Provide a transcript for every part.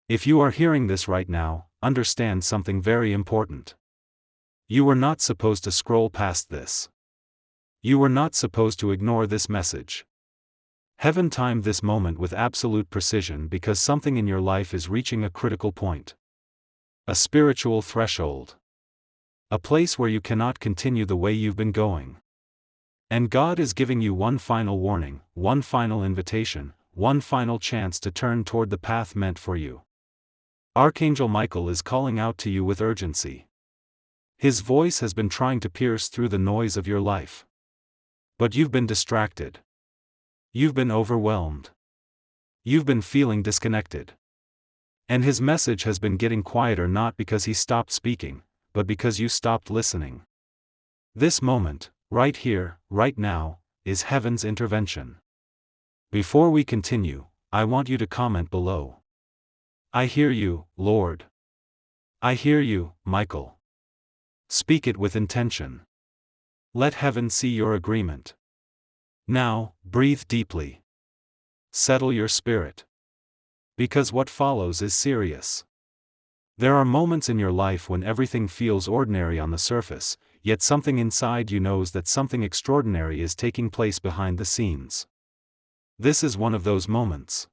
If you are hearing this right now, understand something very important. You were not supposed to scroll past this. You were not supposed to ignore this message. Heaven timed this moment with absolute precision because something in your life is reaching a critical point. A spiritual threshold. A place where you cannot continue the way you've been going. And God is giving you one final warning, one final invitation, one final chance to turn toward the path meant for you. Archangel Michael is calling out to you with urgency. His voice has been trying to pierce through the noise of your life. But you've been distracted. You've been overwhelmed. You've been feeling disconnected. And his message has been getting quieter not because he stopped speaking, but because you stopped listening. This moment, right here, right now, is heaven's intervention. Before we continue, I want you to comment below. I hear you, Lord. I hear you, Michael. Speak it with intention. Let heaven see your agreement. Now, breathe deeply. Settle your spirit. Because what follows is serious. There are moments in your life when everything feels ordinary on the surface, yet something inside you knows that something extraordinary is taking place behind the scenes. This is one of those moments.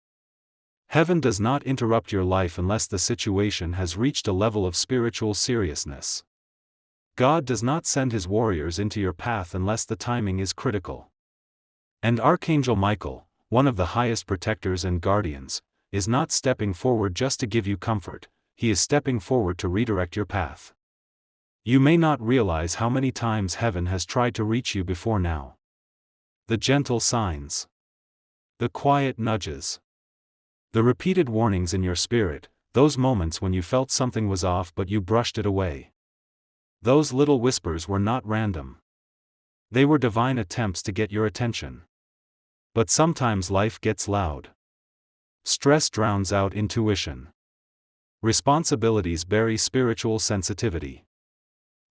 Heaven does not interrupt your life unless the situation has reached a level of spiritual seriousness. God does not send his warriors into your path unless the timing is critical. And Archangel Michael, one of the highest protectors and guardians, is not stepping forward just to give you comfort, he is stepping forward to redirect your path. You may not realize how many times heaven has tried to reach you before now. The gentle signs. The quiet nudges. The repeated warnings in your spirit, those moments when you felt something was off but you brushed it away. Those little whispers were not random. They were divine attempts to get your attention. But sometimes life gets loud. Stress drowns out intuition. Responsibilities bury spiritual sensitivity.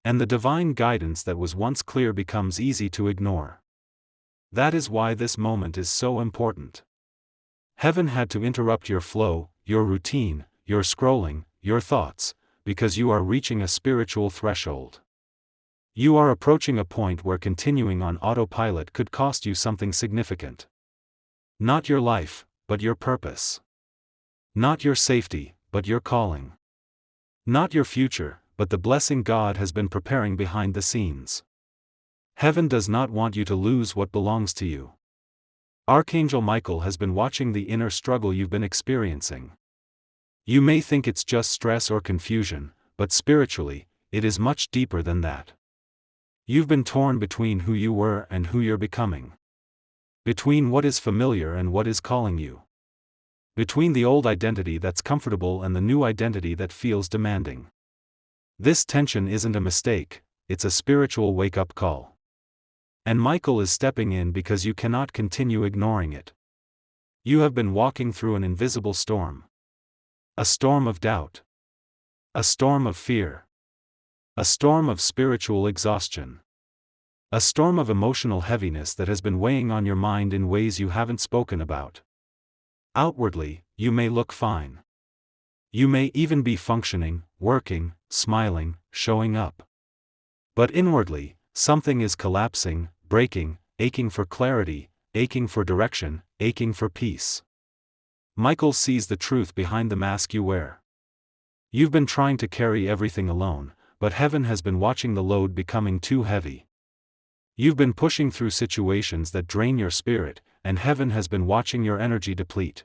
And the divine guidance that was once clear becomes easy to ignore. That is why this moment is so important. Heaven had to interrupt your flow, your routine, your scrolling, your thoughts, because you are reaching a spiritual threshold. You are approaching a point where continuing on autopilot could cost you something significant. Not your life, but your purpose. Not your safety, but your calling. Not your future, but the blessing God has been preparing behind the scenes. Heaven does not want you to lose what belongs to you. Archangel Michael has been watching the inner struggle you've been experiencing. You may think it's just stress or confusion, but spiritually, it is much deeper than that. You've been torn between who you were and who you're becoming. Between what is familiar and what is calling you. Between the old identity that's comfortable and the new identity that feels demanding. This tension isn't a mistake, it's a spiritual wake-up call. And Michael is stepping in because you cannot continue ignoring it. You have been walking through an invisible storm. A storm of doubt. A storm of fear. A storm of spiritual exhaustion. A storm of emotional heaviness that has been weighing on your mind in ways you haven't spoken about. Outwardly, you may look fine. You may even be functioning, working, smiling, showing up. But inwardly, something is collapsing, breaking, aching for clarity, aching for direction, aching for peace. Michael sees the truth behind the mask you wear. You've been trying to carry everything alone, but heaven has been watching the load becoming too heavy. You've been pushing through situations that drain your spirit, and heaven has been watching your energy deplete.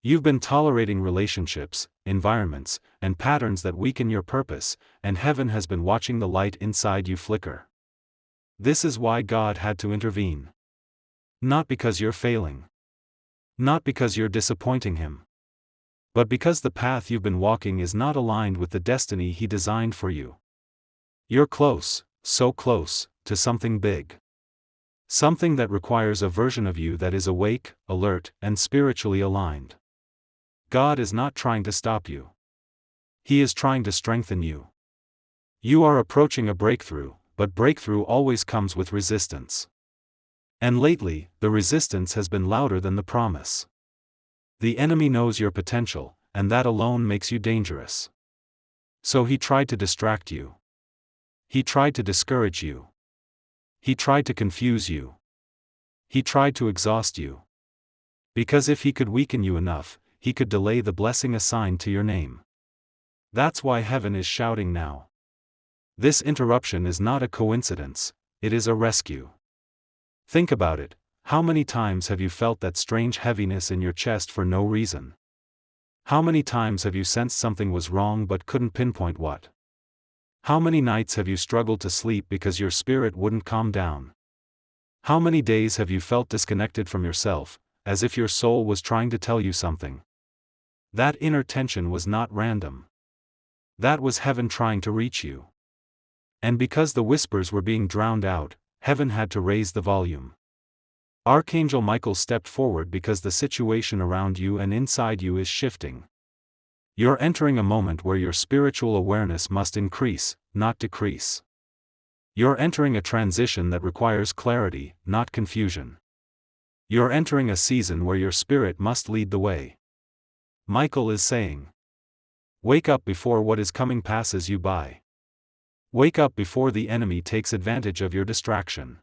You've been tolerating relationships, environments, and patterns that weaken your purpose, and heaven has been watching the light inside you flicker. This is why God had to intervene. Not because you're failing. Not because you're disappointing him. But because the path you've been walking is not aligned with the destiny he designed for you. You're close, so close, to something big. Something that requires a version of you that is awake, alert, and spiritually aligned. God is not trying to stop you. He is trying to strengthen you. You are approaching a breakthrough, but breakthrough always comes with resistance. And lately, the resistance has been louder than the promise. The enemy knows your potential, and that alone makes you dangerous. So he tried to distract you. He tried to discourage you. He tried to confuse you. He tried to exhaust you. Because if he could weaken you enough, he could delay the blessing assigned to your name. That's why heaven is shouting now. This interruption is not a coincidence, it is a rescue. Think about it, how many times have you felt that strange heaviness in your chest for no reason? How many times have you sensed something was wrong but couldn't pinpoint what? How many nights have you struggled to sleep because your spirit wouldn't calm down? How many days have you felt disconnected from yourself, as if your soul was trying to tell you something? That inner tension was not random. That was heaven trying to reach you. And because the whispers were being drowned out, heaven had to raise the volume. Archangel Michael stepped forward because the situation around you and inside you is shifting. You're entering a moment where your spiritual awareness must increase, not decrease. You're entering a transition that requires clarity, not confusion. You're entering a season where your spirit must lead the way. Michael is saying, wake up before what is coming passes you by. Wake up before the enemy takes advantage of your distraction.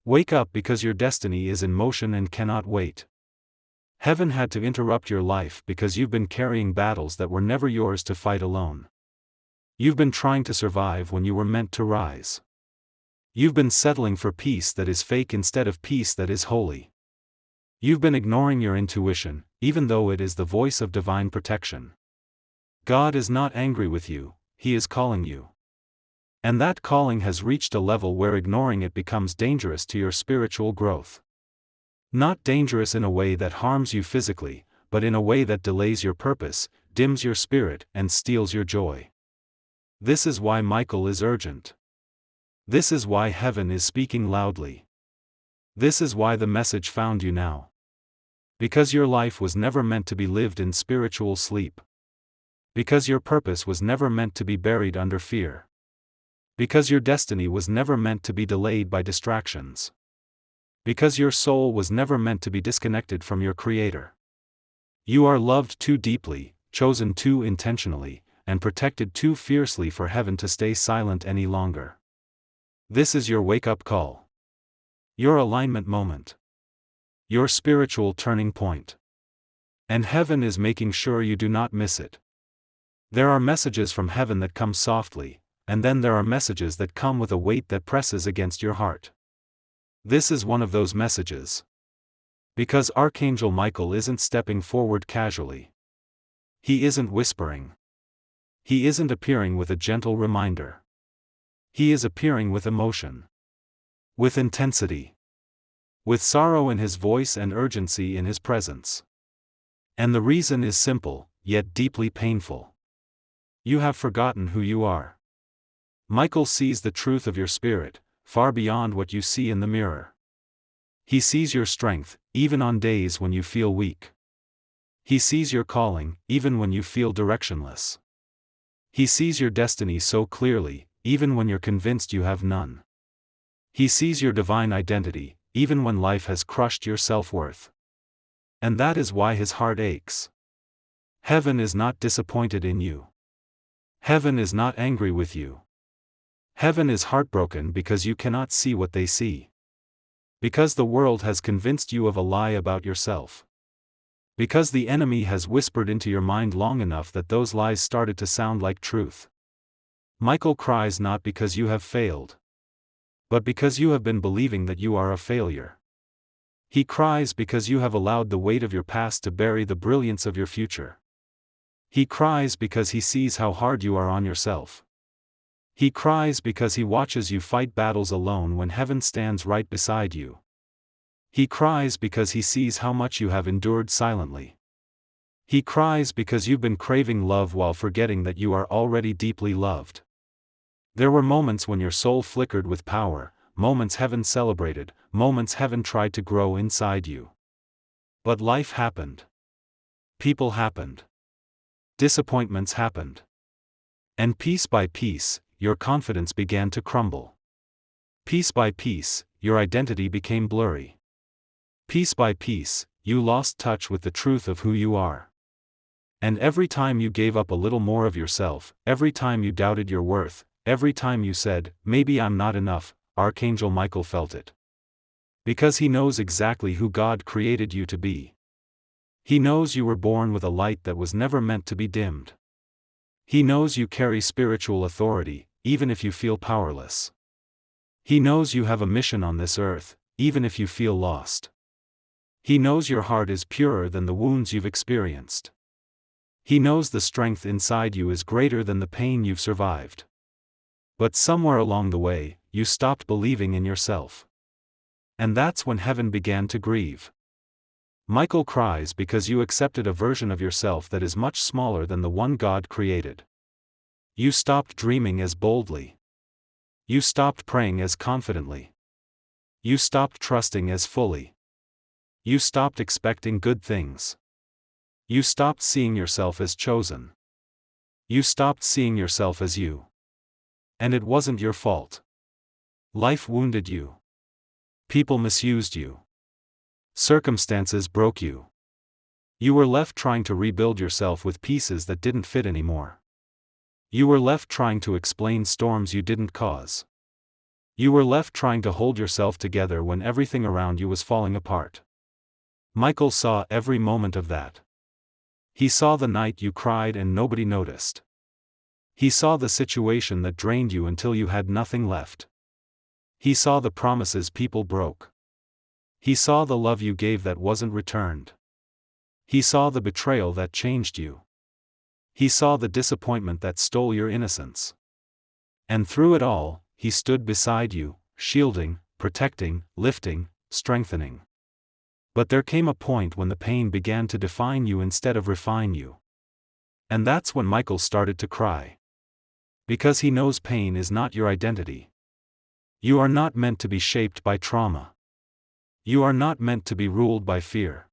Wake up because your destiny is in motion and cannot wait. Heaven had to interrupt your life because you've been carrying battles that were never yours to fight alone. You've been trying to survive when you were meant to rise. You've been settling for peace that is fake instead of peace that is holy. You've been ignoring your intuition, even though it is the voice of divine protection. God is not angry with you, He is calling you. And that calling has reached a level where ignoring it becomes dangerous to your spiritual growth. Not dangerous in a way that harms you physically, but in a way that delays your purpose, dims your spirit, and steals your joy. This is why Michael is urgent. This is why heaven is speaking loudly. This is why the message found you now. Because your life was never meant to be lived in spiritual sleep. Because your purpose was never meant to be buried under fear. Because your destiny was never meant to be delayed by distractions. Because your soul was never meant to be disconnected from your Creator. You are loved too deeply, chosen too intentionally, and protected too fiercely for heaven to stay silent any longer. This is your wake-up call. Your alignment moment. Your spiritual turning point. And heaven is making sure you do not miss it. There are messages from heaven that come softly, and then there are messages that come with a weight that presses against your heart. This is one of those messages. Because Archangel Michael isn't stepping forward casually. He isn't whispering. He isn't appearing with a gentle reminder. He is appearing with emotion. With intensity. With sorrow in his voice and urgency in his presence. And the reason is simple, yet deeply painful. You have forgotten who you are. Michael sees the truth of your spirit, far beyond what you see in the mirror. He sees your strength, even on days when you feel weak. He sees your calling, even when you feel directionless. He sees your destiny so clearly, even when you're convinced you have none. He sees your divine identity, even when life has crushed your self-worth. And that is why his heart aches. Heaven is not disappointed in you. Heaven is not angry with you. Heaven is heartbroken because you cannot see what they see. Because the world has convinced you of a lie about yourself. Because the enemy has whispered into your mind long enough that those lies started to sound like truth. Michael cries not because you have failed, but because you have been believing that you are a failure. He cries because you have allowed the weight of your past to bury the brilliance of your future. He cries because he sees how hard you are on yourself. He cries because he watches you fight battles alone when heaven stands right beside you. He cries because he sees how much you have endured silently. He cries because you've been craving love while forgetting that you are already deeply loved. There were moments when your soul flickered with power, moments heaven celebrated, moments heaven tried to grow inside you. But life happened. People happened. Disappointments happened. And piece by piece, your confidence began to crumble. Piece by piece, your identity became blurry. Piece by piece, you lost touch with the truth of who you are. And every time you gave up a little more of yourself, every time you doubted your worth, every time you said, maybe I'm not enough, Archangel Michael felt it. Because he knows exactly who God created you to be. He knows you were born with a light that was never meant to be dimmed. He knows you carry spiritual authority, even if you feel powerless. He knows you have a mission on this earth, even if you feel lost. He knows your heart is purer than the wounds you've experienced. He knows the strength inside you is greater than the pain you've survived. But somewhere along the way, you stopped believing in yourself. And that's when heaven began to grieve. Michael cries because you accepted a version of yourself that is much smaller than the one God created. You stopped dreaming as boldly. You stopped praying as confidently. You stopped trusting as fully. You stopped expecting good things. You stopped seeing yourself as chosen. You stopped seeing yourself as you. And it wasn't your fault. Life wounded you. People misused you. Circumstances broke you. You were left trying to rebuild yourself with pieces that didn't fit anymore. You were left trying to explain storms you didn't cause. You were left trying to hold yourself together when everything around you was falling apart. Michael saw every moment of that. He saw the night you cried and nobody noticed. He saw the situation that drained you until you had nothing left. He saw the promises people broke. He saw the love you gave that wasn't returned. He saw the betrayal that changed you. He saw the disappointment that stole your innocence. And through it all, he stood beside you, shielding, protecting, lifting, strengthening. But there came a point when the pain began to define you instead of refine you. And that's when Michael started to cry. Because he knows pain is not your identity. You are not meant to be shaped by trauma. You are not meant to be ruled by fear.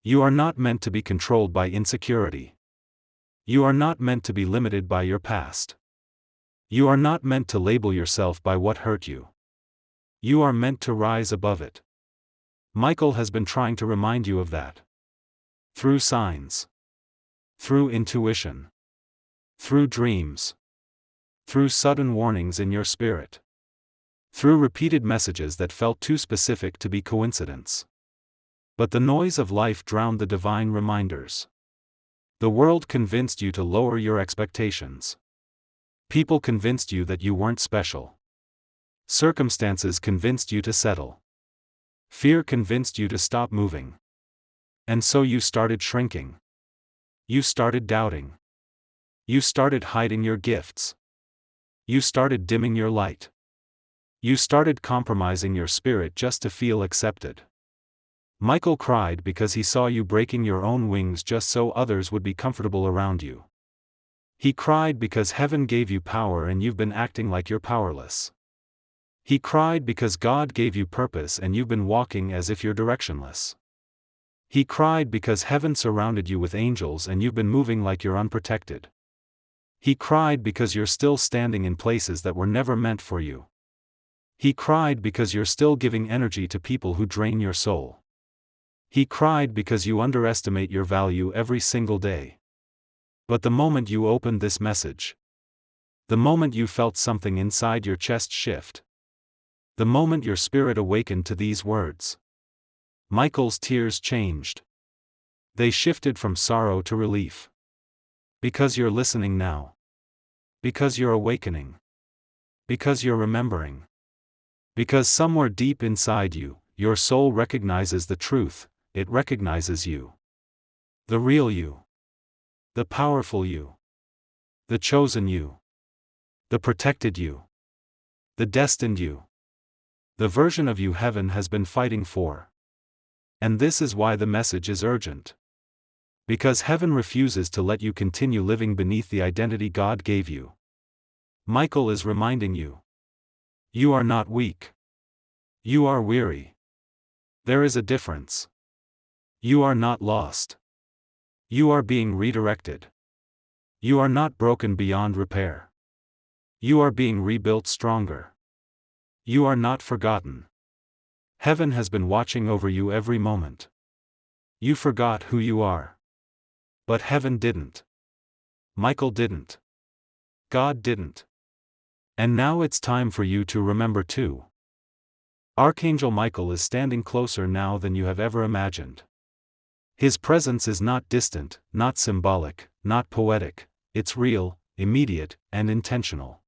You are not meant to be controlled by insecurity. You are not meant to be limited by your past. You are not meant to label yourself by what hurt you. You are meant to rise above it. Michael has been trying to remind you of that. Through signs. Through intuition. Through dreams. Through sudden warnings in your spirit. Through repeated messages that felt too specific to be coincidence. But the noise of life drowned the divine reminders. The world convinced you to lower your expectations. People convinced you that you weren't special. Circumstances convinced you to settle. Fear convinced you to stop moving. And so you started shrinking. You started doubting. You started hiding your gifts. You started dimming your light. You started compromising your spirit just to feel accepted. Michael cried because he saw you breaking your own wings just so others would be comfortable around you. He cried because heaven gave you power and you've been acting like you're powerless. He cried because God gave you purpose and you've been walking as if you're directionless. He cried because heaven surrounded you with angels and you've been moving like you're unprotected. He cried because you're still standing in places that were never meant for you. He cried because you're still giving energy to people who drain your soul. He cried because you underestimate your value every single day. But the moment you opened this message, the moment you felt something inside your chest shift, the moment your spirit awakened to these words, Michael's tears changed. They shifted from sorrow to relief. Because you're listening now. Because you're awakening. Because you're remembering. Because somewhere deep inside you, your soul recognizes the truth, it recognizes you. The real you. The powerful you. The chosen you. The protected you. The destined you. The version of you heaven has been fighting for. And this is why the message is urgent. Because heaven refuses to let you continue living beneath the identity God gave you. Michael is reminding you. You are not weak. You are weary. There is a difference. You are not lost. You are being redirected. You are not broken beyond repair. You are being rebuilt stronger. You are not forgotten. Heaven has been watching over you every moment. You forgot who you are. But heaven didn't. Michael didn't. God didn't. And now it's time for you to remember too. Archangel Michael is standing closer now than you have ever imagined. His presence is not distant, not symbolic, not poetic, it's real, immediate, and intentional.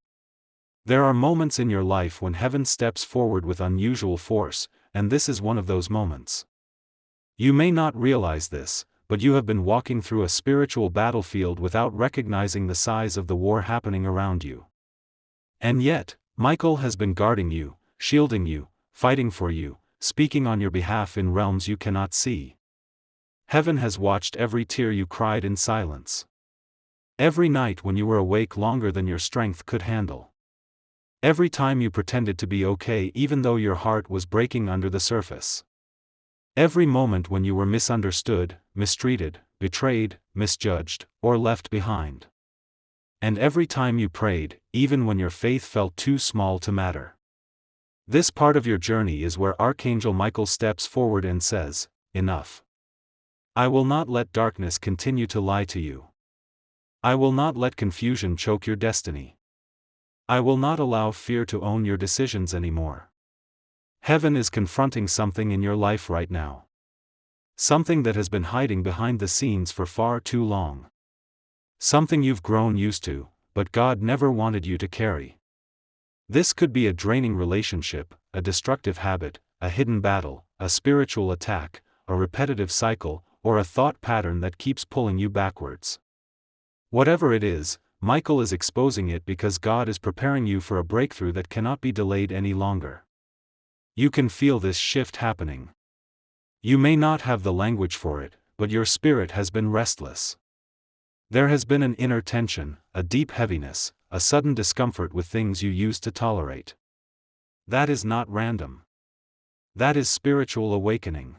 There are moments in your life when heaven steps forward with unusual force, and this is one of those moments. You may not realize this, but you have been walking through a spiritual battlefield without recognizing the size of the war happening around you. And yet, Michael has been guarding you, shielding you, fighting for you, speaking on your behalf in realms you cannot see. Heaven has watched every tear you cried in silence. Every night when you were awake longer than your strength could handle. Every time you pretended to be okay even though your heart was breaking under the surface. Every moment when you were misunderstood, mistreated, betrayed, misjudged, or left behind. And every time you prayed, even when your faith felt too small to matter. This part of your journey is where Archangel Michael steps forward and says, "Enough. I will not let darkness continue to lie to you. I will not let confusion choke your destiny. I will not allow fear to own your decisions anymore." Heaven is confronting something in your life right now. Something that has been hiding behind the scenes for far too long. Something you've grown used to, but God never wanted you to carry. This could be a draining relationship, a destructive habit, a hidden battle, a spiritual attack, a repetitive cycle, or a thought pattern that keeps pulling you backwards. Whatever it is, Michael is exposing it because God is preparing you for a breakthrough that cannot be delayed any longer. You can feel this shift happening. You may not have the language for it, but your spirit has been restless. There has been an inner tension, a deep heaviness, a sudden discomfort with things you used to tolerate. That is not random. That is spiritual awakening.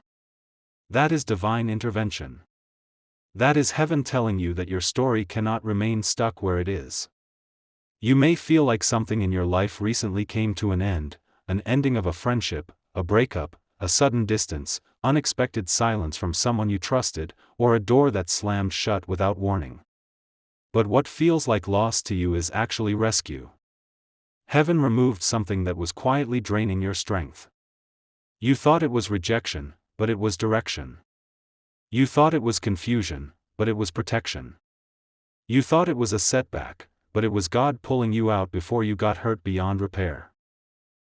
That is divine intervention. That is heaven telling you that your story cannot remain stuck where it is. You may feel like something in your life recently came to an ending of a friendship, a breakup, a sudden distance, unexpected silence from someone you trusted, or a door that slammed shut without warning. But what feels like loss to you is actually rescue. Heaven removed something that was quietly draining your strength. You thought it was rejection, but it was direction. You thought it was confusion, but it was protection. You thought it was a setback, but it was God pulling you out before you got hurt beyond repair.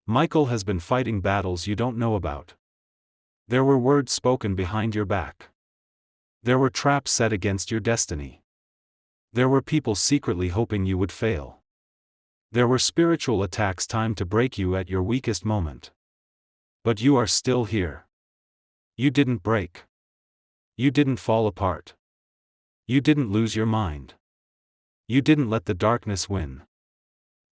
Michael has been fighting battles you don't know about. There were words spoken behind your back. There were traps set against your destiny. There were people secretly hoping you would fail. There were spiritual attacks timed to break you at your weakest moment. But you are still here. You didn't break. You didn't fall apart. You didn't lose your mind. You didn't let the darkness win.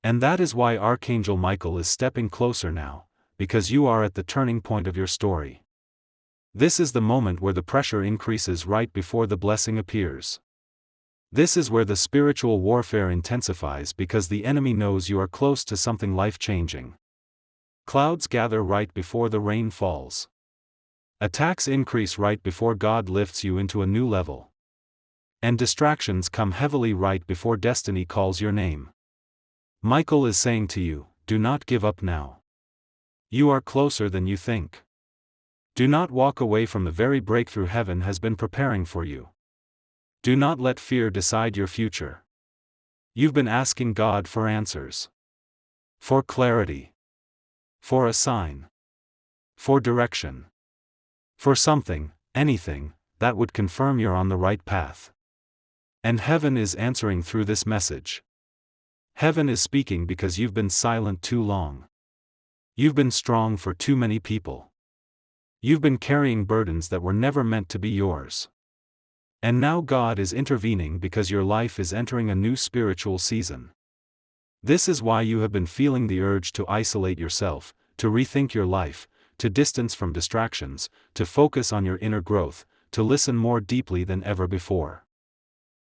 And that is why Archangel Michael is stepping closer now, because you are at the turning point of your story. This is the moment where the pressure increases right before the blessing appears. This is where the spiritual warfare intensifies because the enemy knows you are close to something life-changing. Clouds gather right before the rain falls. Attacks increase right before God lifts you into a new level. And distractions come heavily right before destiny calls your name. Michael is saying to you, do not give up now. You are closer than you think. Do not walk away from the very breakthrough heaven has been preparing for you. Do not let fear decide your future. You've been asking God for answers. For clarity. For a sign. For direction. For something, anything, that would confirm you're on the right path. And heaven is answering through this message. Heaven is speaking because you've been silent too long. You've been strong for too many people. You've been carrying burdens that were never meant to be yours. And now God is intervening because your life is entering a new spiritual season. This is why you have been feeling the urge to isolate yourself, to rethink your life, to distance from distractions, to focus on your inner growth, to listen more deeply than ever before.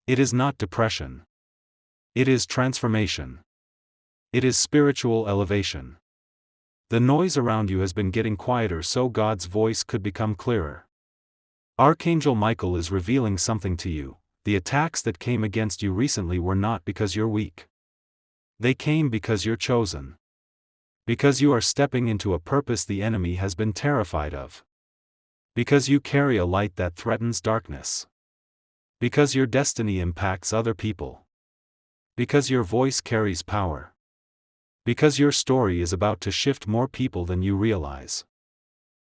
It is not depression. It is transformation. It is spiritual elevation. The noise around you has been getting quieter so God's voice could become clearer. Archangel Michael is revealing something to you, the attacks that came against you recently were not because you're weak. They came because you're chosen. Because you are stepping into a purpose the enemy has been terrified of. Because you carry a light that threatens darkness. Because your destiny impacts other people. Because your voice carries power. Because your story is about to shift more people than you realize.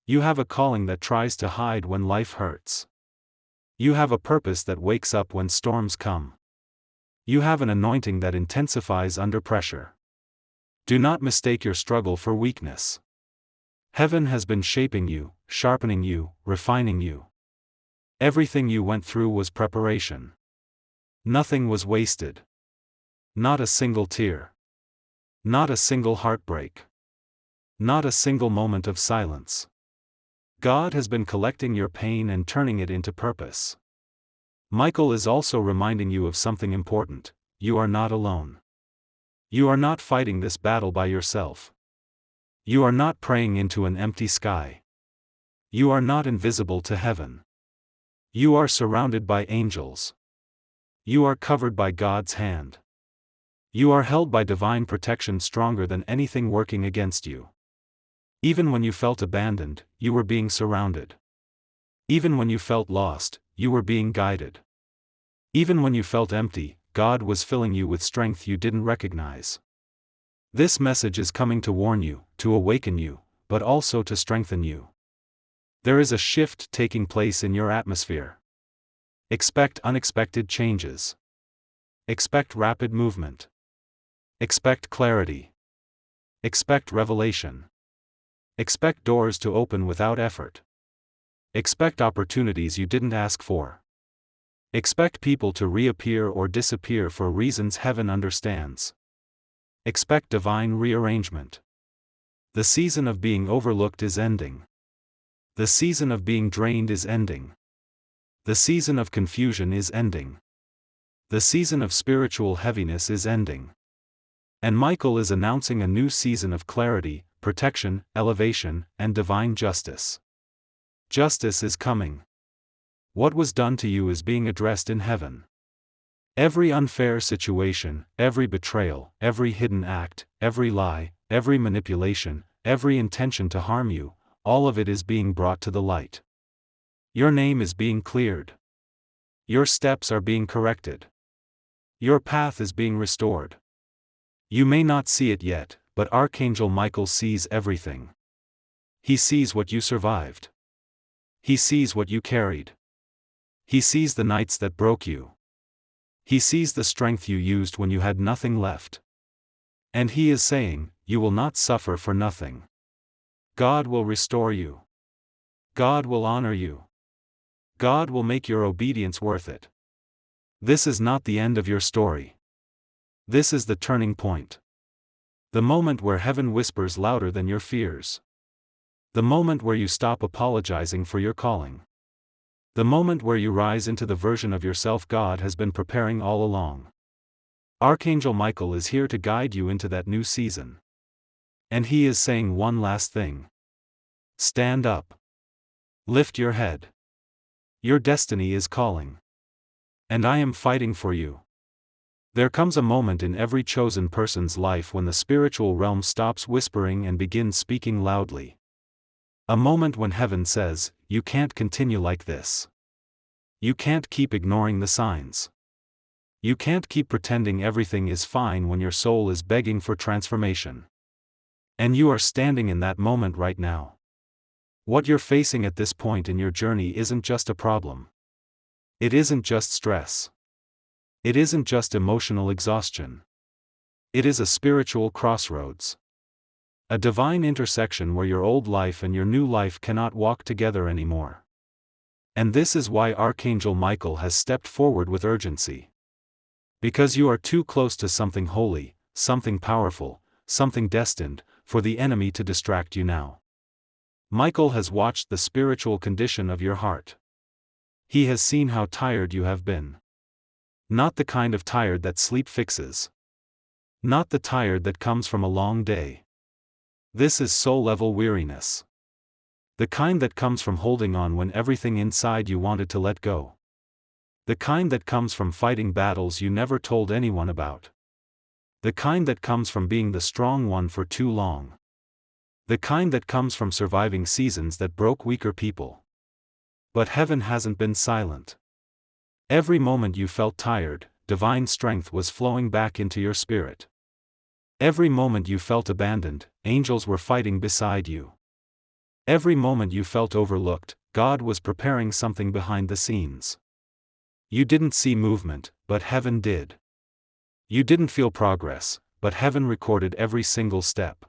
You have a calling that tries to hide when life hurts. You have a purpose that wakes up when storms come. You have an anointing that intensifies under pressure. Do not mistake your struggle for weakness. Heaven has been shaping you, sharpening you, refining you. Everything you went through was preparation. Nothing was wasted. Not a single tear. Not a single heartbreak. Not a single moment of silence. God has been collecting your pain and turning it into purpose. Michael is also reminding you of something important: you are not alone. You are not fighting this battle by yourself. You are not praying into an empty sky. You are not invisible to heaven. You are surrounded by angels. You are covered by God's hand. You are held by divine protection stronger than anything working against you. Even when you felt abandoned, you were being surrounded. Even when you felt lost, you were being guided. Even when you felt empty, God was filling you with strength you didn't recognize. This message is coming to warn you, to awaken you, but also to strengthen you. There is a shift taking place in your atmosphere. Expect unexpected changes. Expect rapid movement. Expect clarity. Expect revelation. Expect doors to open without effort. Expect opportunities you didn't ask for. Expect people to reappear or disappear for reasons heaven understands. Expect divine rearrangement. The season of being overlooked is ending. The season of being drained is ending. The season of confusion is ending. The season of spiritual heaviness is ending. And Michael is announcing a new season of clarity, protection, elevation, and divine justice. Justice is coming. What was done to you is being addressed in heaven. Every unfair situation, every betrayal, every hidden act, every lie, every manipulation, every intention to harm you, all of it is being brought to the light. Your name is being cleared. Your steps are being corrected. Your path is being restored. You may not see it yet, but Archangel Michael sees everything. He sees what you survived. He sees what you carried. He sees the nights that broke you. He sees the strength you used when you had nothing left. And he is saying, you will not suffer for nothing. God will restore you. God will honor you. God will make your obedience worth it. This is not the end of your story. This is the turning point. The moment where heaven whispers louder than your fears. The moment where you stop apologizing for your calling. The moment where you rise into the version of yourself God has been preparing all along. Archangel Michael is here to guide you into that new season. And he is saying one last thing. Stand up. Lift your head. Your destiny is calling. And I am fighting for you. There comes a moment in every chosen person's life when the spiritual realm stops whispering and begins speaking loudly. A moment when heaven says, you can't continue like this. You can't keep ignoring the signs. You can't keep pretending everything is fine when your soul is begging for transformation. And you are standing in that moment right now. What you're facing at this point in your journey isn't just a problem. It isn't just stress. It isn't just emotional exhaustion. It is a spiritual crossroads. A divine intersection where your old life and your new life cannot walk together anymore. And this is why Archangel Michael has stepped forward with urgency. Because you are too close to something holy, something powerful, something destined, for the enemy to distract you now. Michael has watched the spiritual condition of your heart. He has seen how tired you have been. Not the kind of tired that sleep fixes. Not the tired that comes from a long day. This is soul-level weariness. The kind that comes from holding on when everything inside you wanted to let go. The kind that comes from fighting battles you never told anyone about. The kind that comes from being the strong one for too long. The kind that comes from surviving seasons that broke weaker people. But heaven hasn't been silent. Every moment you felt tired, divine strength was flowing back into your spirit. Every moment you felt abandoned, angels were fighting beside you. Every moment you felt overlooked, God was preparing something behind the scenes. You didn't see movement, but heaven did. You didn't feel progress, but heaven recorded every single step.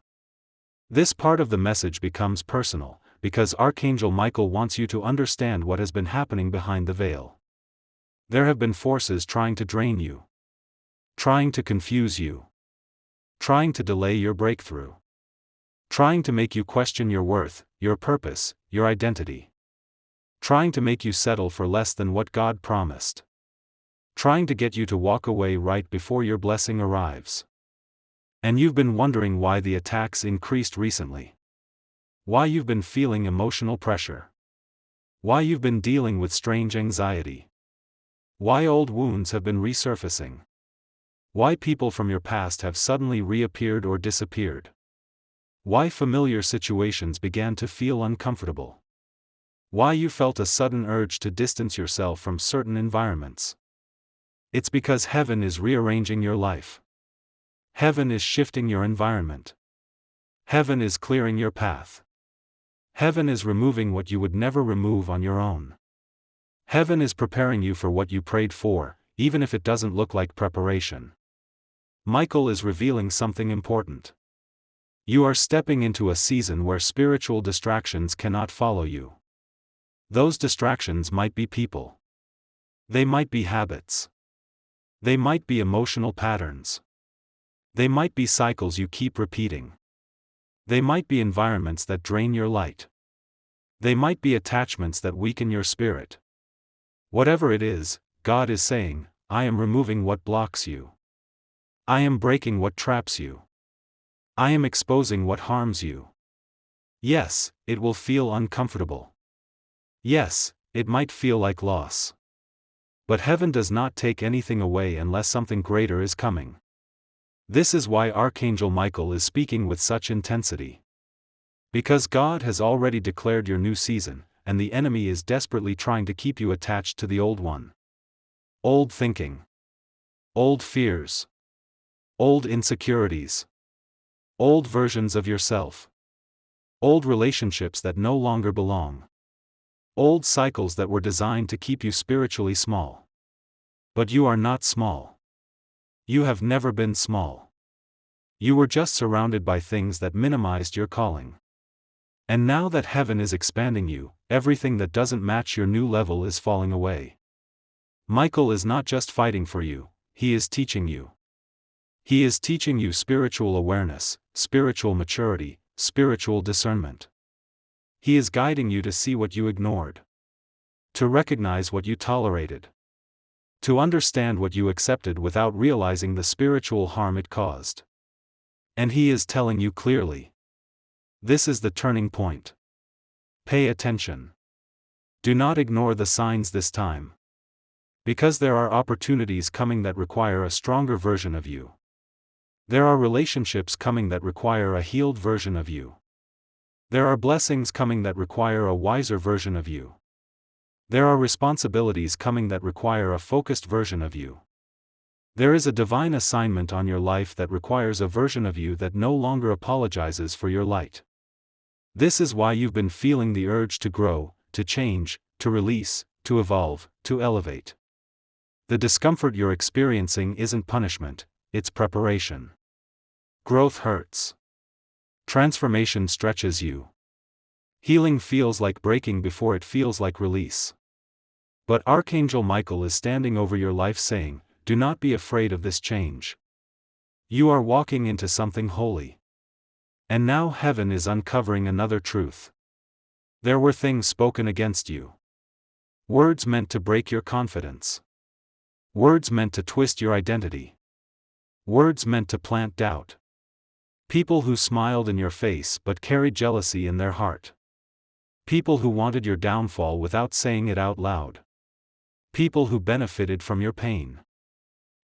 This part of the message becomes personal, because Archangel Michael wants you to understand what has been happening behind the veil. There have been forces trying to drain you, trying to confuse you, trying to delay your breakthrough, trying to make you question your worth, your purpose, your identity. Trying to make you settle for less than what God promised. Trying to get you to walk away right before your blessing arrives. And you've been wondering why the attacks increased recently. Why you've been feeling emotional pressure. Why you've been dealing with strange anxiety. Why old wounds have been resurfacing. Why people from your past have suddenly reappeared or disappeared. Why familiar situations began to feel uncomfortable. Why you felt a sudden urge to distance yourself from certain environments. It's because heaven is rearranging your life. Heaven is shifting your environment. Heaven is clearing your path. Heaven is removing what you would never remove on your own. Heaven is preparing you for what you prayed for, even if it doesn't look like preparation. Michael is revealing something important. You are stepping into a season where spiritual distractions cannot follow you. Those distractions might be people. They might be habits. They might be emotional patterns. They might be cycles you keep repeating. They might be environments that drain your light. They might be attachments that weaken your spirit. Whatever it is, God is saying, I am removing what blocks you. I am breaking what traps you. I am exposing what harms you. Yes, it will feel uncomfortable. Yes, it might feel like loss. But heaven does not take anything away unless something greater is coming. This is why Archangel Michael is speaking with such intensity. Because God has already declared your new season, and the enemy is desperately trying to keep you attached to the old one. Old thinking. Old fears. Old insecurities. Old versions of yourself. Old relationships that no longer belong. Old cycles that were designed to keep you spiritually small. But you are not small. You have never been small. You were just surrounded by things that minimized your calling. And now that heaven is expanding you, everything that doesn't match your new level is falling away. Michael is not just fighting for you, he is teaching you. He is teaching you spiritual awareness, spiritual maturity, spiritual discernment. He is guiding you to see what you ignored. To recognize what you tolerated. To understand what you accepted without realizing the spiritual harm it caused. And he is telling you clearly. This is the turning point. Pay attention. Do not ignore the signs this time. Because there are opportunities coming that require a stronger version of you. There are relationships coming that require a healed version of you. There are blessings coming that require a wiser version of you. There are responsibilities coming that require a focused version of you. There is a divine assignment on your life that requires a version of you that no longer apologizes for your light. This is why you've been feeling the urge to grow, to change, to release, to evolve, to elevate. The discomfort you're experiencing isn't punishment, it's preparation. Growth hurts. Transformation stretches you. Healing feels like breaking before it feels like release. But Archangel Michael is standing over your life saying, do not be afraid of this change. You are walking into something holy. And now heaven is uncovering another truth. There were things spoken against you. Words meant to break your confidence. Words meant to twist your identity. Words meant to plant doubt. People who smiled in your face but carried jealousy in their heart. People who wanted your downfall without saying it out loud. People who benefited from your pain.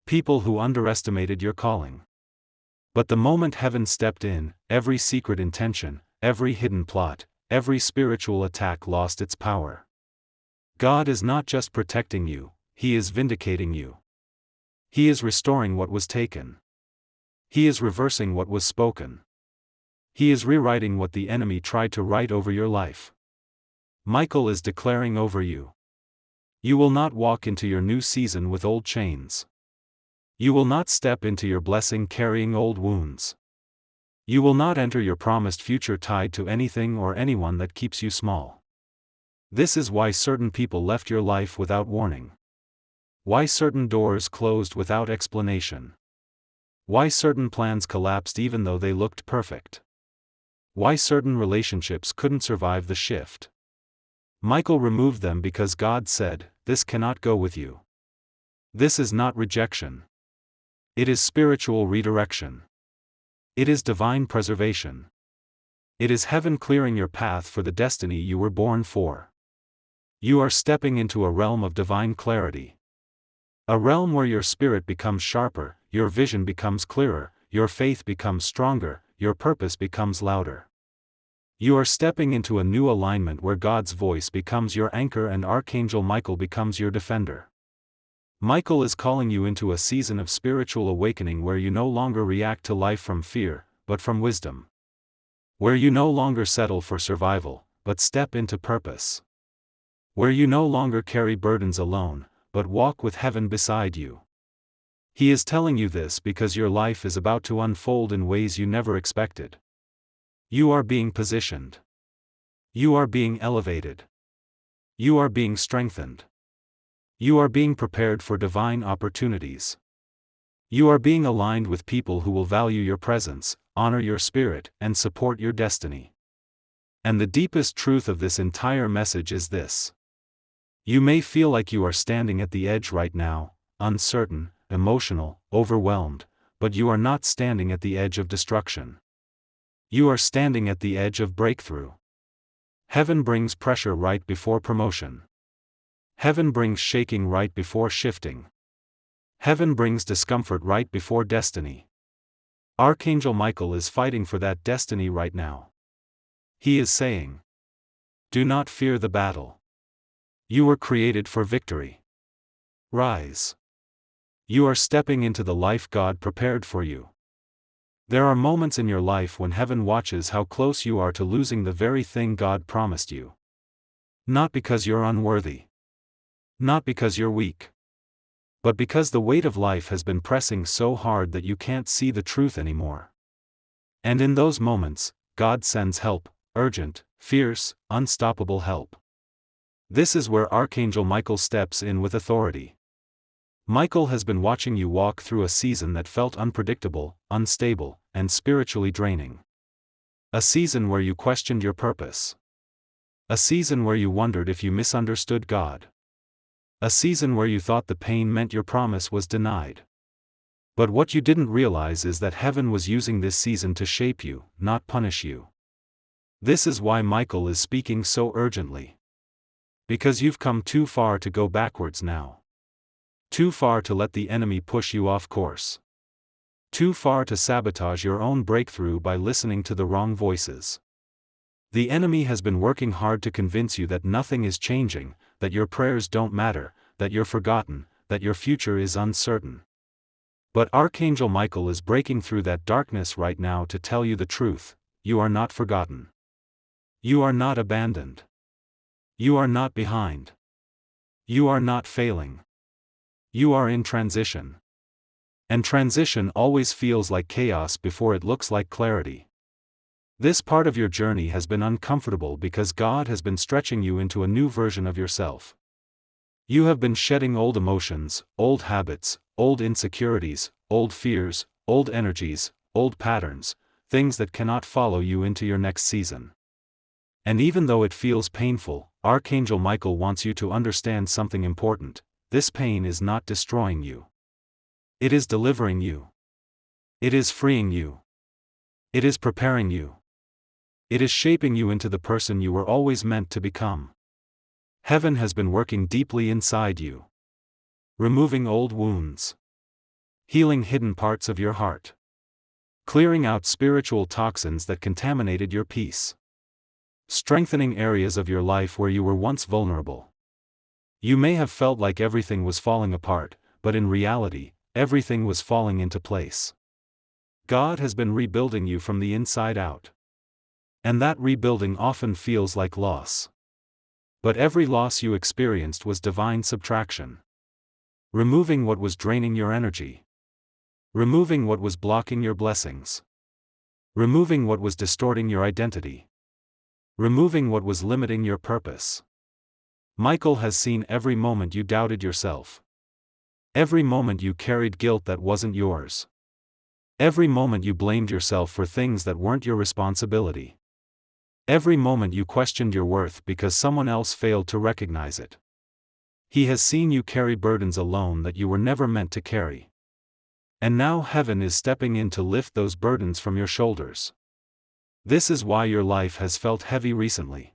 People who underestimated your calling. But the moment heaven stepped in, every secret intention, every hidden plot, every spiritual attack lost its power. God is not just protecting you, He is vindicating you. He is restoring what was taken. He is reversing what was spoken. He is rewriting what the enemy tried to write over your life. Michael is declaring over you. You will not walk into your new season with old chains. You will not step into your blessing carrying old wounds. You will not enter your promised future tied to anything or anyone that keeps you small. This is why certain people left your life without warning. Why certain doors closed without explanation. Why certain plans collapsed even though they looked perfect. Why certain relationships couldn't survive the shift. Michael removed them because God said, "This cannot go with you." This is not rejection. It is spiritual redirection. It is divine preservation. It is heaven clearing your path for the destiny you were born for. You are stepping into a realm of divine clarity. A realm where your spirit becomes sharper, your vision becomes clearer, your faith becomes stronger, your purpose becomes louder. You are stepping into a new alignment where God's voice becomes your anchor and Archangel Michael becomes your defender. Michael is calling you into a season of spiritual awakening where you no longer react to life from fear, but from wisdom. Where you no longer settle for survival, but step into purpose. Where you no longer carry burdens alone, but walk with heaven beside you. He is telling you this because your life is about to unfold in ways you never expected. You are being positioned. You are being elevated. You are being strengthened. You are being prepared for divine opportunities. You are being aligned with people who will value your presence, honor your spirit, and support your destiny. And the deepest truth of this entire message is this. You may feel like you are standing at the edge right now, uncertain, emotional, overwhelmed, but you are not standing at the edge of destruction. You are standing at the edge of breakthrough. Heaven brings pressure right before promotion. Heaven brings shaking right before shifting. Heaven brings discomfort right before destiny. Archangel Michael is fighting for that destiny right now. He is saying, "Do not fear the battle. You were created for victory. Rise. You are stepping into the life God prepared for you." There are moments in your life when heaven watches how close you are to losing the very thing God promised you. Not because you're unworthy. Not because you're weak. But because the weight of life has been pressing so hard that you can't see the truth anymore. And in those moments, God sends help, urgent, fierce, unstoppable help. This is where Archangel Michael steps in with authority. Michael has been watching you walk through a season that felt unpredictable, unstable, and spiritually draining. A season where you questioned your purpose. A season where you wondered if you misunderstood God. A season where you thought the pain meant your promise was denied. But what you didn't realize is that heaven was using this season to shape you, not punish you. This is why Michael is speaking so urgently. Because you've come too far to go backwards now. Too far to let the enemy push you off course. Too far to sabotage your own breakthrough by listening to the wrong voices. The enemy has been working hard to convince you that nothing is changing, that your prayers don't matter, that you're forgotten, that your future is uncertain. But Archangel Michael is breaking through that darkness right now to tell you the truth: you are not forgotten. You are not abandoned. You are not behind. You are not failing. You are in transition. And transition always feels like chaos before it looks like clarity. This part of your journey has been uncomfortable because God has been stretching you into a new version of yourself. You have been shedding old emotions, old habits, old insecurities, old fears, old energies, old patterns, things that cannot follow you into your next season. And even though it feels painful, Archangel Michael wants you to understand something important: this pain is not destroying you. It is delivering you. It is freeing you. It is preparing you. It is shaping you into the person you were always meant to become. Heaven has been working deeply inside you. removing old wounds, healing hidden parts of your heart, clearing out spiritual toxins that contaminated your peace, strengthening areas of your life where you were once vulnerable. You may have felt like everything was falling apart, but in reality, everything was falling into place. God has been rebuilding you from the inside out. And that rebuilding often feels like loss. But every loss you experienced was divine subtraction. Removing what was draining your energy. Removing what was blocking your blessings. Removing what was distorting your identity. Removing what was limiting your purpose. Michael has seen every moment you doubted yourself. Every moment you carried guilt that wasn't yours. Every moment you blamed yourself for things that weren't your responsibility. Every moment you questioned your worth because someone else failed to recognize it. He has seen you carry burdens alone that you were never meant to carry. And now heaven is stepping in to lift those burdens from your shoulders. This is why your life has felt heavy recently.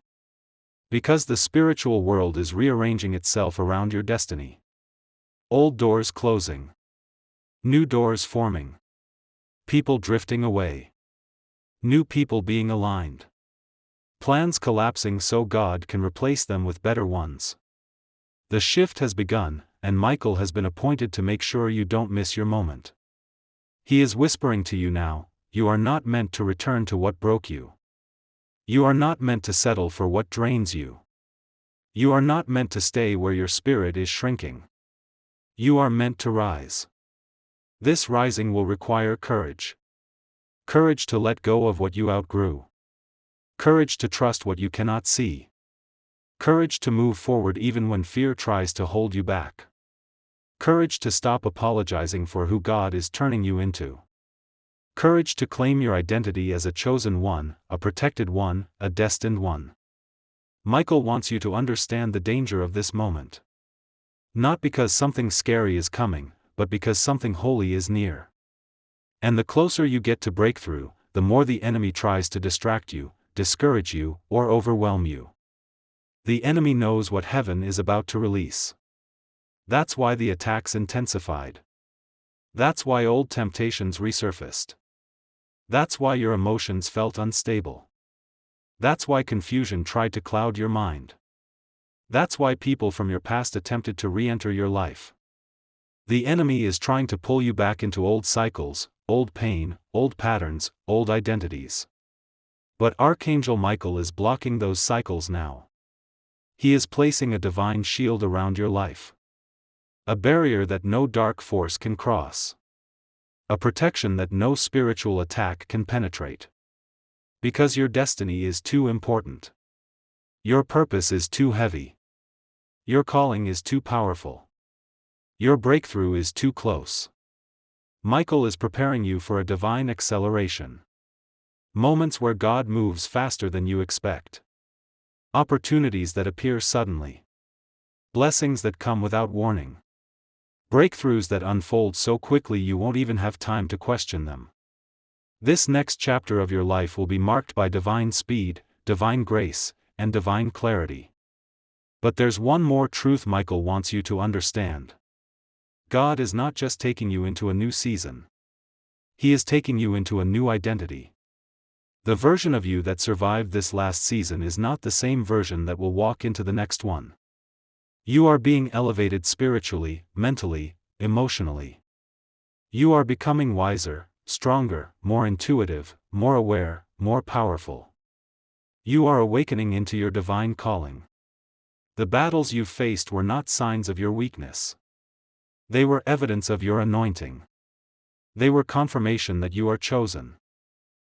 Because the spiritual world is rearranging itself around your destiny. Old doors closing. New doors forming. People drifting away. New people being aligned. Plans collapsing so God can replace them with better ones. The shift has begun, and Michael has been appointed to make sure you don't miss your moment. He is whispering to you now, you are not meant to return to what broke you. You are not meant to settle for what drains you. You are not meant to stay where your spirit is shrinking. You are meant to rise. This rising will require courage. Courage to let go of what you outgrew. Courage to trust what you cannot see. Courage to move forward even when fear tries to hold you back. Courage to stop apologizing for who God is turning you into. Courage to claim your identity as a chosen one, a protected one, a destined one. Michael wants you to understand the danger of this moment. Not because something scary is coming, but because something holy is near. And the closer you get to breakthrough, the more the enemy tries to distract you, discourage you, or overwhelm you. The enemy knows what heaven is about to release. That's why the attacks intensified. That's why old temptations resurfaced. That's why your emotions felt unstable. That's why confusion tried to cloud your mind. That's why people from your past attempted to re-enter your life. The enemy is trying to pull you back into old cycles, old pain, old patterns, old identities. But Archangel Michael is blocking those cycles now. He is placing a divine shield around your life. A barrier that no dark force can cross. A protection that no spiritual attack can penetrate. Because your destiny is too important. Your purpose is too heavy. Your calling is too powerful. Your breakthrough is too close. Michael is preparing you for a divine acceleration. Moments where God moves faster than you expect. Opportunities that appear suddenly. Blessings that come without warning. Breakthroughs that unfold so quickly you won't even have time to question them. This next chapter of your life will be marked by divine speed, divine grace, and divine clarity. But there's one more truth Michael wants you to understand. God is not just taking you into a new season. He is taking you into a new identity. The version of you that survived this last season is not the same version that will walk into the next one. You are being elevated spiritually, mentally, emotionally. You are becoming wiser, stronger, more intuitive, more aware, more powerful. You are awakening into your divine calling. The battles you faced were not signs of your weakness. They were evidence of your anointing. They were confirmation that you are chosen.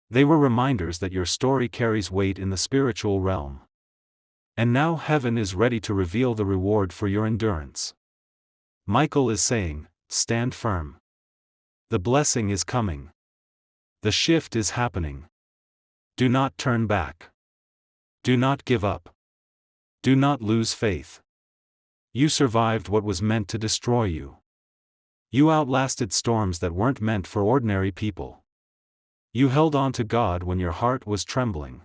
They were reminders that your story carries weight in the spiritual realm. And now heaven is ready to reveal the reward for your endurance. Michael is saying, stand firm. The blessing is coming. The shift is happening. Do not turn back. Do not give up. Do not lose faith. You survived what was meant to destroy you. You outlasted storms that weren't meant for ordinary people. You held on to God when your heart was trembling.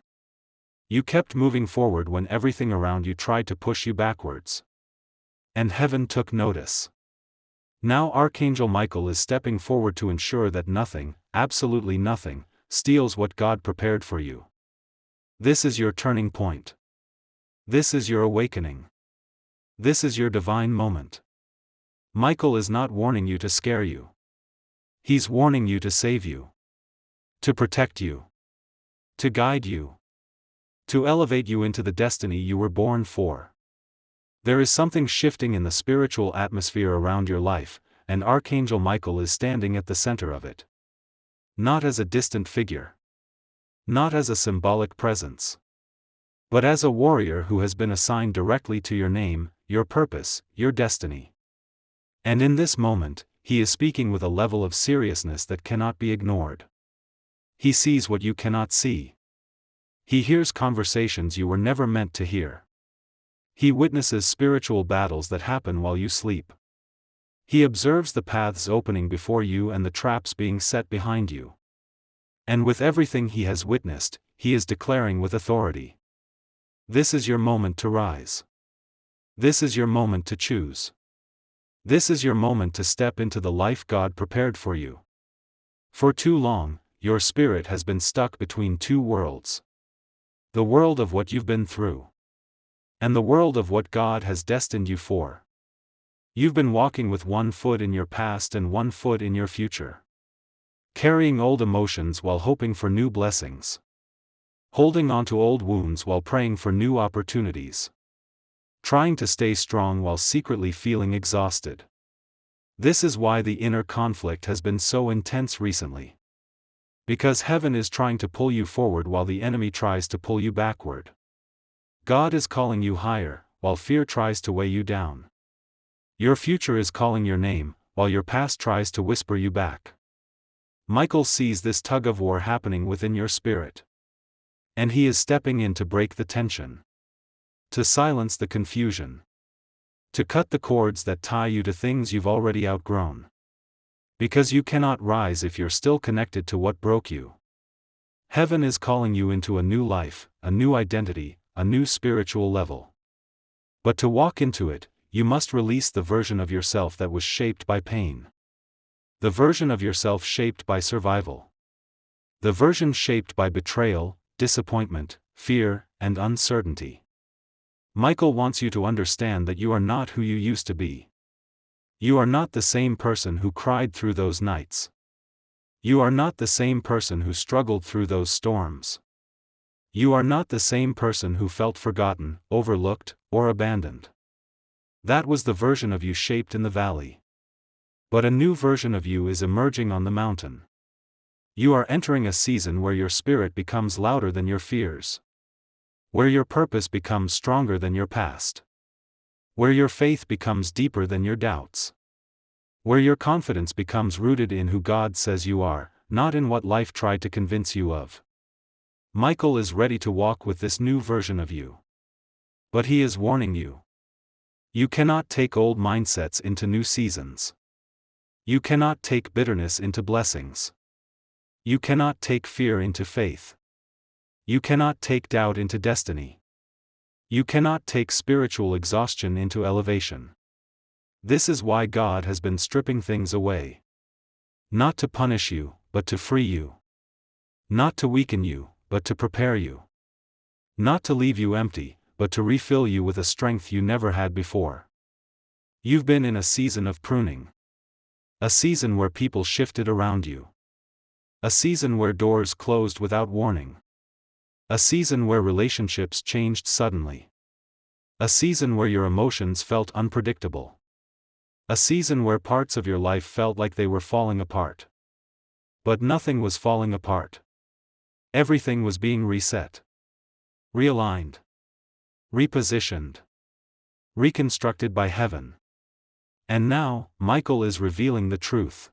You kept moving forward when everything around you tried to push you backwards. And heaven took notice. Now Archangel Michael is stepping forward to ensure that nothing, absolutely nothing, steals what God prepared for you. This is your turning point. This is your awakening. This is your divine moment. Michael is not warning you to scare you. He's warning you to save you. To protect you. To guide you. To elevate you into the destiny you were born for. There is something shifting in the spiritual atmosphere around your life, and Archangel Michael is standing at the center of it. Not as a distant figure. Not as a symbolic presence. But as a warrior who has been assigned directly to your name, your purpose, your destiny. And in this moment, he is speaking with a level of seriousness that cannot be ignored. He sees what you cannot see. He hears conversations you were never meant to hear. He witnesses spiritual battles that happen while you sleep. He observes the paths opening before you and the traps being set behind you. And with everything he has witnessed, he is declaring with authority. This is your moment to rise. This is your moment to choose. This is your moment to step into the life God prepared for you. For too long, your spirit has been stuck between two worlds. The world of what you've been through. And the world of what God has destined you for. You've been walking with one foot in your past and one foot in your future. Carrying old emotions while hoping for new blessings. Holding on to old wounds while praying for new opportunities. Trying to stay strong while secretly feeling exhausted. This is why the inner conflict has been so intense recently. Because heaven is trying to pull you forward while the enemy tries to pull you backward. God is calling you higher, while fear tries to weigh you down. Your future is calling your name, while your past tries to whisper you back. Michael sees this tug-of-war happening within your spirit. And he is stepping in to break the tension. To silence the confusion. To cut the cords that tie you to things you've already outgrown. Because you cannot rise if you're still connected to what broke you. Heaven is calling you into a new life, a new identity, a new spiritual level. But to walk into it, you must release the version of yourself that was shaped by pain. The version of yourself shaped by survival. The version shaped by betrayal, disappointment, fear, and uncertainty. Michael wants you to understand that you are not who you used to be. You are not the same person who cried through those nights. You are not the same person who struggled through those storms. You are not the same person who felt forgotten, overlooked, or abandoned. That was the version of you shaped in the valley. But a new version of you is emerging on the mountain. You are entering a season where your spirit becomes louder than your fears. Where your purpose becomes stronger than your past. Where your faith becomes deeper than your doubts. Where your confidence becomes rooted in who God says you are, not in what life tried to convince you of. Michael is ready to walk with this new version of you. But he is warning you. You cannot take old mindsets into new seasons. You cannot take bitterness into blessings. You cannot take fear into faith. You cannot take doubt into destiny. You cannot take spiritual exhaustion into elevation. This is why God has been stripping things away. Not to punish you, but to free you. Not to weaken you, but to prepare you. Not to leave you empty, but to refill you with a strength you never had before. You've been in a season of pruning. A season where people shifted around you. A season where doors closed without warning. A season where relationships changed suddenly. A season where your emotions felt unpredictable. A season where parts of your life felt like they were falling apart. But nothing was falling apart. Everything was being reset. Realigned. Repositioned. Reconstructed by heaven. And now, Michael is revealing the truth.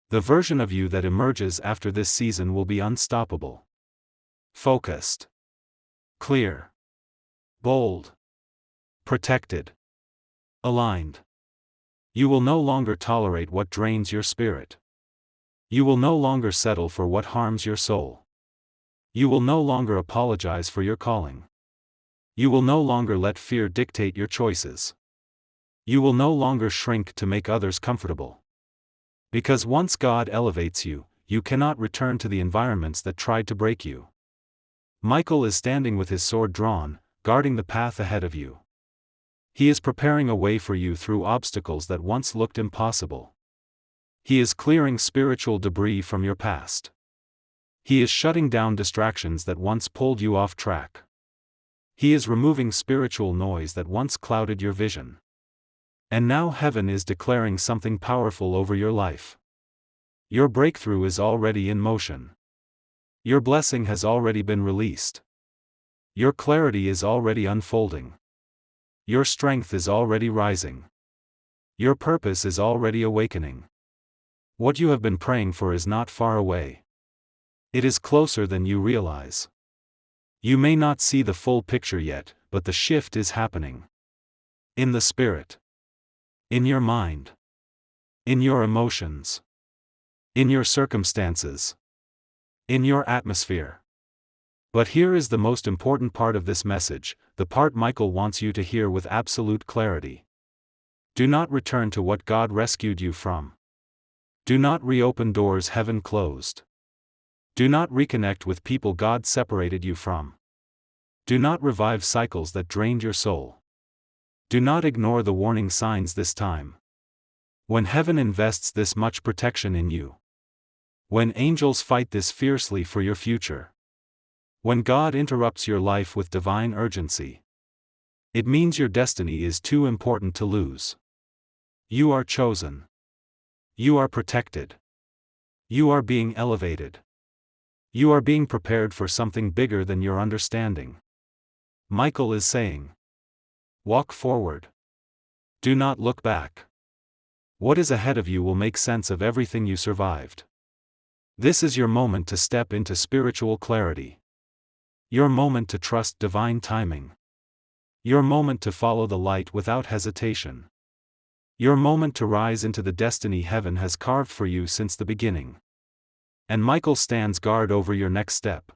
The version of you that emerges after this season will be unstoppable. Focused. Clear. Bold. Protected. Aligned. You will no longer tolerate what drains your spirit. You will no longer settle for what harms your soul. You will no longer apologize for your calling. You will no longer let fear dictate your choices. You will no longer shrink to make others comfortable. Because once God elevates you, you cannot return to the environments that tried to break you. Michael is standing with his sword drawn, guarding the path ahead of you. He is preparing a way for you through obstacles that once looked impossible. He is clearing spiritual debris from your past. He is shutting down distractions that once pulled you off track. He is removing spiritual noise that once clouded your vision. And now heaven is declaring something powerful over your life. Your breakthrough is already in motion. Your blessing has already been released. Your clarity is already unfolding. Your strength is already rising. Your purpose is already awakening. What you have been praying for is not far away. It is closer than you realize. You may not see the full picture yet, but the shift is happening. In the spirit. In your mind. In your emotions. In your circumstances. In your atmosphere. But here is the most important part of this message, the part Michael wants you to hear with absolute clarity. Do not return to what God rescued you from. Do not reopen doors heaven closed. Do not reconnect with people God separated you from. Do not revive cycles that drained your soul. Do not ignore the warning signs this time. When heaven invests this much protection in you. When angels fight this fiercely for your future. When God interrupts your life with divine urgency. It means your destiny is too important to lose. You are chosen. You are protected. You are being elevated. You are being prepared for something bigger than your understanding. Michael is saying. Walk forward. Do not look back. What is ahead of you will make sense of everything you survived. This is your moment to step into spiritual clarity. Your moment to trust divine timing. Your moment to follow the light without hesitation. Your moment to rise into the destiny heaven has carved for you since the beginning. And Michael stands guard over your next step.